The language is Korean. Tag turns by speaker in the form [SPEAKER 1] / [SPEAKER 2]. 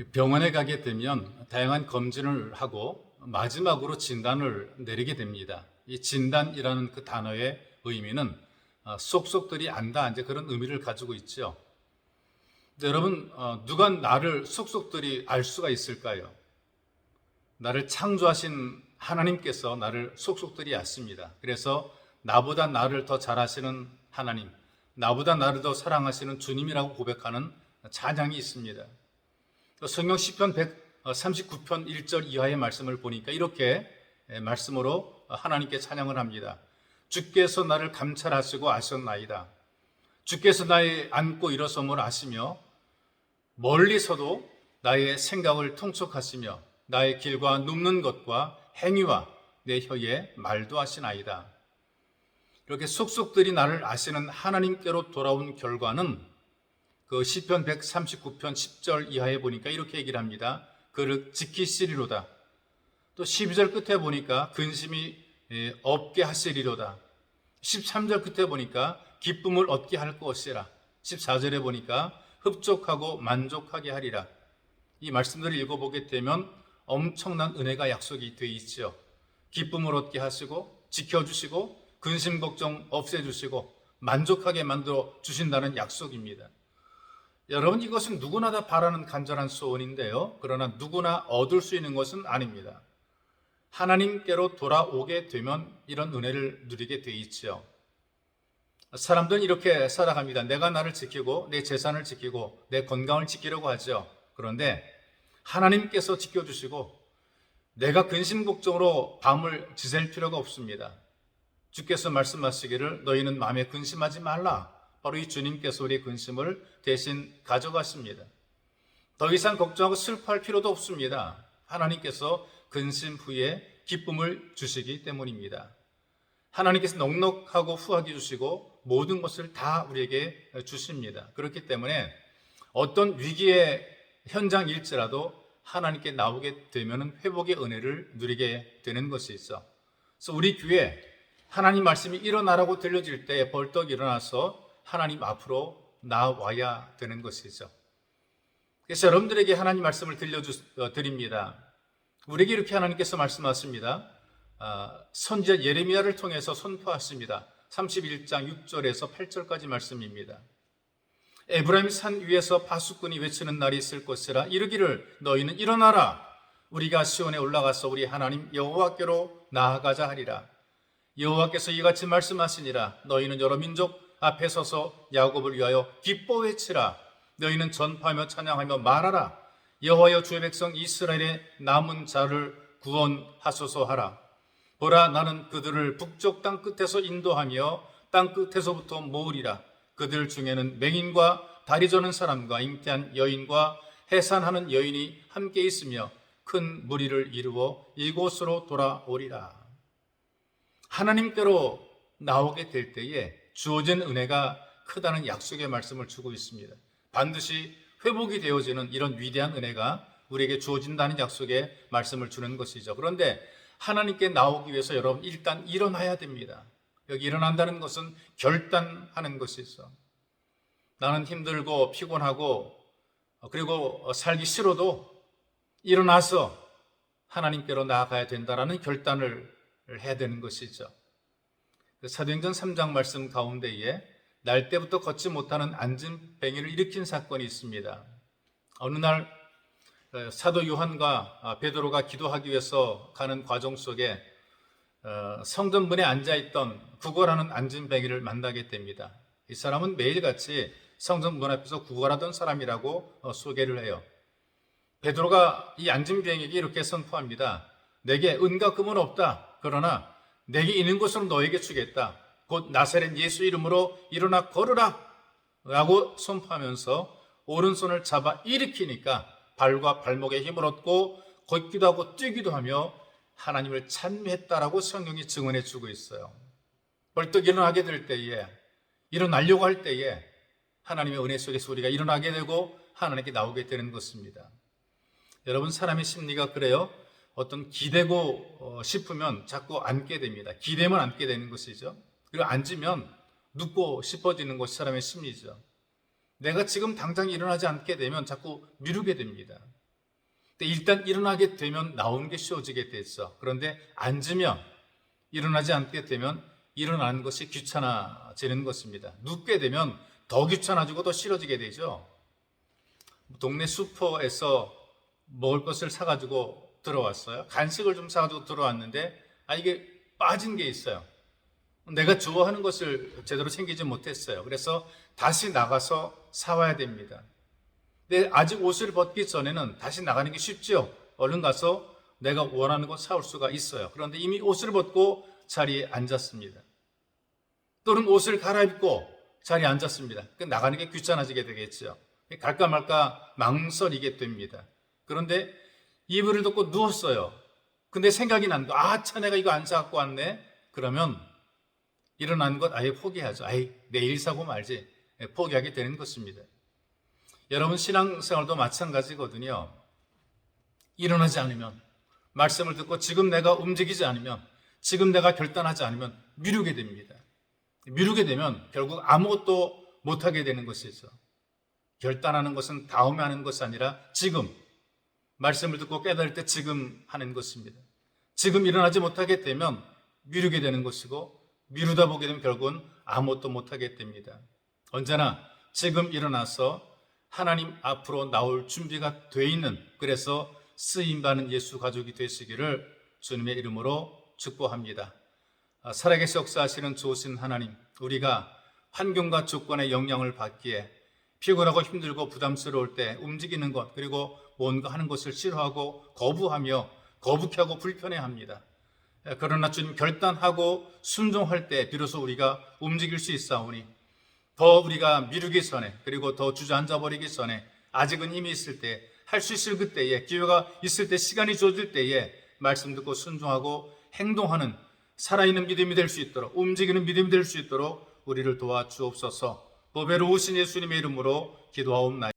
[SPEAKER 1] 병원에 가게 되면 다양한 검진을 하고 마지막으로 진단을 내리게 됩니다. 이 진단이라는 그 단어의 의미는 쏙쏙들이 안다, 이제 그런 의미를 가지고 있죠. 여러분, 누가 나를 쏙쏙들이 알 수가 있을까요? 나를 창조하신 하나님께서 나를 쏙쏙들이 아십니다. 그래서 나보다 나를 더 잘 아시는 하나님, 나보다 나를 더 사랑하시는 주님이라고 고백하는 찬양이 있습니다. 성경 시편 139편 1절 이하의 말씀을 보니까 이렇게 말씀으로 하나님께 찬양을 합니다. 주께서 나를 감찰하시고 아셨나이다. 주께서 나의 앉고 일어섬을 아시며 멀리서도 나의 생각을 통촉하시며 나의 길과 눕는 것과 행위와 내 혀에 말도 하시나이다. 이렇게 속속들이 나를 아시는 하나님께로 돌아온 결과는 그 시편 139편 10절 이하에 보니까 이렇게 얘기를 합니다. 그를 지키시리로다. 또 12절 끝에 보니까 근심이 없게 하시리로다. 13절 끝에 보니까 기쁨을 얻게 할 것이라. 14절에 보니까 흡족하고 만족하게 하리라. 이 말씀들을 읽어보게 되면 엄청난 은혜가 약속이 되어 있죠. 기쁨을 얻게 하시고 지켜주시고 근심 걱정 없애주시고 만족하게 만들어 주신다는 약속입니다. 여러분, 이것은 누구나 다 바라는 간절한 소원인데요. 그러나 누구나 얻을 수 있는 것은 아닙니다. 하나님께로 돌아오게 되면 이런 은혜를 누리게 돼 있죠. 사람들은 이렇게 살아갑니다. 내가 나를 지키고 내 재산을 지키고 내 건강을 지키려고 하죠. 그런데 하나님께서 지켜주시고 내가 근심 걱정으로 밤을 지샐 필요가 없습니다. 주께서 말씀하시기를 너희는 마음에 근심하지 말라. 바로 이 주님께서 우리의 근심을 대신 가져가십니다. 더 이상 걱정하고 슬퍼할 필요도 없습니다. 하나님께서 근심 후에 기쁨을 주시기 때문입니다. 하나님께서 넉넉하고 후하게 주시고 모든 것을 다 우리에게 주십니다. 그렇기 때문에 어떤 위기의 현장일지라도 하나님께 나오게 되면 회복의 은혜를 누리게 되는 것이 있어. 그래서 우리 교회 하나님 말씀이 일어나라고 들려질 때 벌떡 일어나서 하나님 앞으로 나와야 되는 것이죠. 그래서 여러분들에게 하나님 말씀을 들려드립니다. 우리에게 이렇게 하나님께서 말씀하십니다. 선지자 예레미야를 통해서 선포하십니다. 31장 6절에서 8절까지 말씀입니다. 에브라임 산 위에서 파수꾼이 외치는 날이 있을 것이라. 이르기를 너희는 일어나라. 우리가 시온에 올라가서 우리 하나님 여호와께로 나아가자 하리라. 여호와께서 이같이 말씀하시니라. 너희는 여러 민족 앞에 서서 야곱을 위하여 기뻐 외치라. 너희는 전파하며 찬양하며 말하라. 여호와여 주의 백성 이스라엘의 남은 자를 구원하소서 하라. 보라, 나는 그들을 북쪽 땅 끝에서 인도하며 땅 끝에서부터 모으리라. 그들 중에는 맹인과 다리 저는 사람과 잉태한 여인과 해산하는 여인이 함께 있으며 큰 무리를 이루어 이곳으로 돌아오리라. 하나님께로 나오게 될 때에 주어진 은혜가 크다는 약속의 말씀을 주고 있습니다. 반드시 회복이 되어지는 이런 위대한 은혜가 우리에게 주어진다는 약속의 말씀을 주는 것이죠. 그런데 하나님께 나오기 위해서 여러분 일단 일어나야 됩니다. 여기 일어난다는 것은 결단하는 것이죠. 나는 힘들고 피곤하고 그리고 살기 싫어도 일어나서 하나님께로 나아가야 된다는 결단을 해야 되는 것이죠. 사도행전 3장 말씀 가운데에 날 때부터 걷지 못하는 안진뱅이를 일으킨 사건이 있습니다. 어느 날 사도 요한과 베드로가 기도하기 위해서 가는 과정 속에 성전 문에 앉아있던 구걸하는 안진뱅이를 만나게 됩니다. 이 사람은 매일같이 성전 문 앞에서 구걸하던 사람이라고 소개를 해요. 베드로가 이 안진뱅이에게 이렇게 선포합니다. 내게 은과 금은 없다. 그러나 내게 있는 것으로 너에게 주겠다. 곧 나사렛 예수 이름으로 일어나 걸으라 라고 선포하면서 오른손을 잡아 일으키니까 발과 발목에 힘을 얻고 걷기도 하고 뛰기도 하며 하나님을 찬미했다라고 성경이 증언해 주고 있어요. 벌떡 일어나게 될 때에, 일어나려고 할 때에 하나님의 은혜 속에서 우리가 일어나게 되고 하나님께 나오게 되는 것입니다. 여러분, 사람의 심리가 그래요. 어떤 기대고 싶으면 자꾸 앉게 됩니다. 기대면 앉게 되는 것이죠. 그리고 앉으면 눕고 싶어지는 것이 사람의 심리죠. 내가 지금 당장 일어나지 않게 되면 자꾸 미루게 됩니다. 근데 일단 일어나게 되면 나오는 게 쉬워지게 됐어. 그런데 앉으면, 일어나지 않게 되면 일어나는 것이 귀찮아지는 것입니다. 눕게 되면 더 귀찮아지고 더 싫어지게 되죠. 동네 슈퍼에서 먹을 것을 사가지고 들어왔어요. 간식을 좀 사가지고 들어왔는데 이게 빠진 게 있어요. 내가 좋아하는 것을 제대로 챙기지 못했어요. 그래서 다시 나가서 사와야 됩니다. 근데 아직 옷을 벗기 전에는 다시 나가는 게 쉽죠. 얼른 가서 내가 원하는 것 사올 수가 있어요. 그런데 이미 옷을 벗고 자리에 앉았습니다. 또는 옷을 갈아입고 자리에 앉았습니다. 나가는 게 귀찮아지게 되겠죠. 갈까 말까 망설이게 됩니다. 그런데 이불을 덮고 누웠어요. 근데 생각이 난 거, 차 내가 이거 안 사갖고 왔네? 그러면 일어난 것 아예 포기하죠. 내일 사고 말지. 포기하게 되는 것입니다. 여러분 신앙생활도 마찬가지거든요. 일어나지 않으면, 말씀을 듣고 지금 내가 움직이지 않으면, 지금 내가 결단하지 않으면 미루게 됩니다. 미루게 되면 결국 아무것도 못하게 되는 것이죠. 결단하는 것은 다음에 하는 것이 아니라 지금, 말씀을 듣고 깨달을 때 지금 하는 것입니다. 지금 일어나지 못하게 되면 미루게 되는 것이고, 미루다 보게 되면 결국은 아무것도 못하게 됩니다. 언제나 지금 일어나서 하나님 앞으로 나올 준비가 돼 있는, 그래서 쓰임받는 예수 가족이 되시기를 주님의 이름으로 축복합니다. 살아계시 역사하시는 좋으신 하나님, 우리가 환경과 조건의 영향을 받기에 피곤하고 힘들고 부담스러울 때 움직이는 것, 그리고 뭔가 하는 것을 싫어하고 거부하며 거북해하고 불편해합니다. 그러나 주님 결단하고 순종할 때 비로소 우리가 움직일 수 있사오니, 더 우리가 미루기 전에, 그리고 더 주저앉아 버리기 전에, 아직은 힘이 있을 때, 할 수 있을 그때에, 기회가 있을 때, 시간이 주어질 때에 말씀 듣고 순종하고 행동하는 살아있는 믿음이 될 수 있도록, 움직이는 믿음이 될 수 있도록 우리를 도와주옵소서. 보배로우신 예수님의 이름으로 기도하옵나이다.